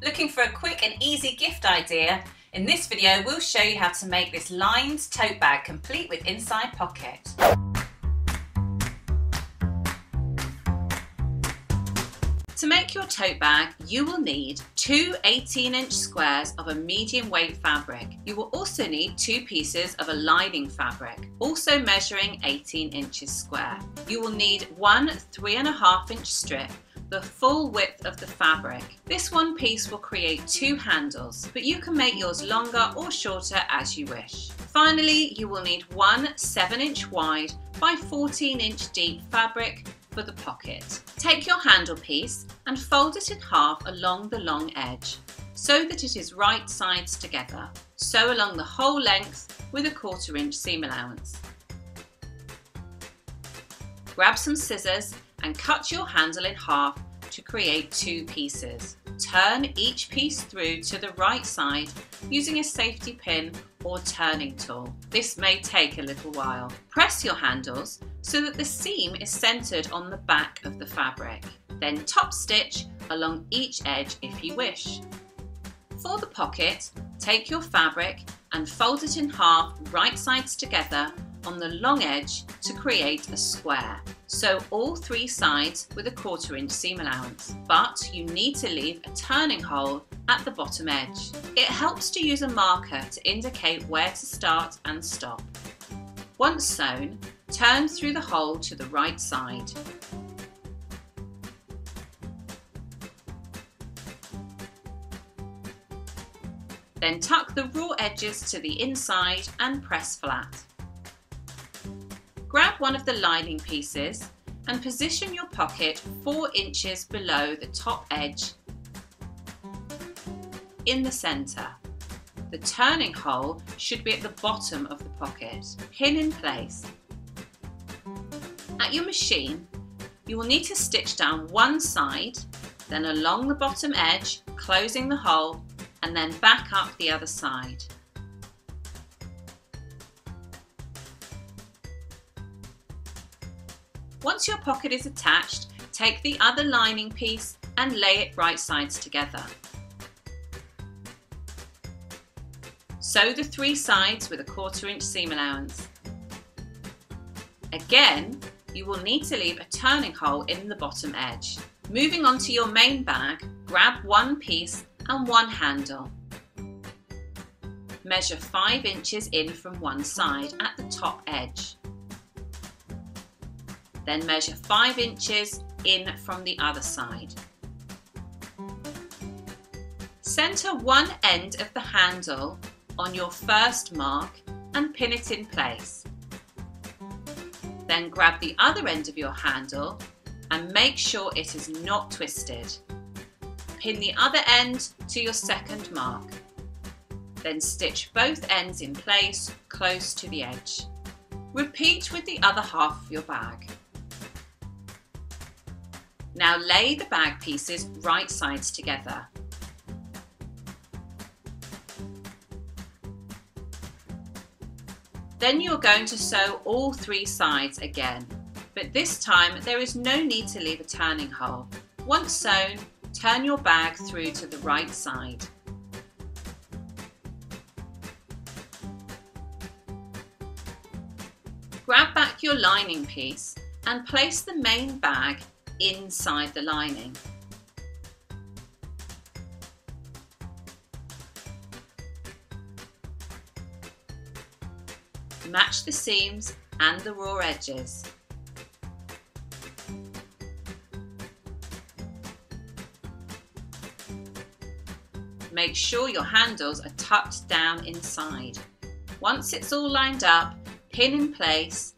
Looking for a quick and easy gift idea? In this video we'll show you how to make this lined tote bag complete with inside pocket. To make your tote bag, you will need two 18-inch squares of a medium weight fabric. You will also need two pieces of a lining fabric, also measuring 18 inches square. You will need one 3.5-inch strip, the full width of the fabric. This one piece will create two handles, but you can make yours longer or shorter as you wish. Finally, you will need one 7-inch wide by 14-inch deep fabric for the pocket. Take your handle piece and fold it in half along the long edge so that it is right sides together. Sew along the whole length with a 1/4 inch seam allowance. Grab some scissors and cut your handle in half to create two pieces. Turn each piece through to the right side using a safety pin or turning tool. This may take a little while. Press your handles so that the seam is centered on the back of the fabric. Then top stitch along each edge if you wish. For the pocket, take your fabric and fold it in half right sides together on the long edge to create a square. Sew all three sides with a 1/4 inch seam allowance, but you need to leave a turning hole at the bottom edge. It helps to use a marker to indicate where to start and stop. Once sewn, turn through the hole to the right side. Then tuck the raw edges to the inside and press flat. Grab one of the lining pieces and position your pocket 4 inches below the top edge in the centre. The turning hole should be at the bottom of the pocket. Pin in place. At your machine, you will need to stitch down one side, then along the bottom edge, closing the hole, and then back up the other side. Once your pocket is attached, take the other lining piece and lay it right sides together. Sew the three sides with a 1/4 inch seam allowance. Again, you will need to leave a turning hole in the bottom edge. Moving on to your main bag, grab one piece and one handle. Measure 5 inches in from one side at the top edge. Then measure 5 inches in from the other side. Center one end of the handle on your first mark and pin it in place. Then grab the other end of your handle and make sure it is not twisted. Pin the other end to your second mark. Then stitch both ends in place close to the edge. Repeat with the other half of your bag. Now lay the bag pieces right sides together. Then you're going to sew all three sides again, but this time there is no need to leave a turning hole. Once sewn, turn your bag through to the right side. Grab back your lining piece and place the main bag inside the lining. Match the seams and the raw edges. Make sure your handles are tucked down inside. Once it's all lined up, pin in place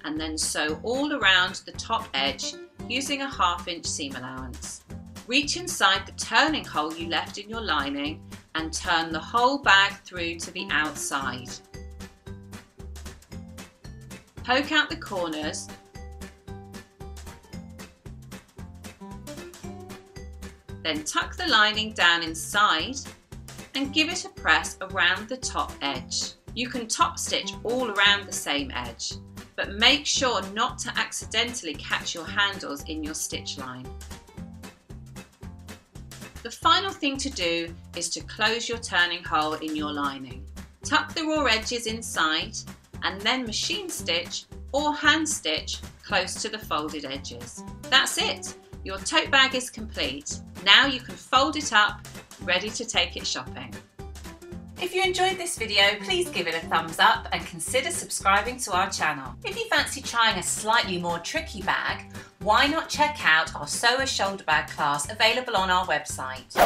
and then sew all around the top edge using a 1/2 inch seam allowance. Reach inside the turning hole you left in your lining and turn the whole bag through to the outside. Poke out the corners then tuck the lining down inside and give it a press around the top edge. You can top stitch all around the same edge, but make sure not to accidentally catch your handles in your stitch line. The final thing to do is to close your turning hole in your lining. Tuck the raw edges inside and then machine stitch or hand stitch close to the folded edges. That's it! Your tote bag is complete. Now you can fold it up, ready to take it shopping. If you enjoyed this video, please give it a thumbs up and consider subscribing to our channel. If you fancy trying a slightly more tricky bag, why not check out our Sew a Shoulder Bag class available on our website.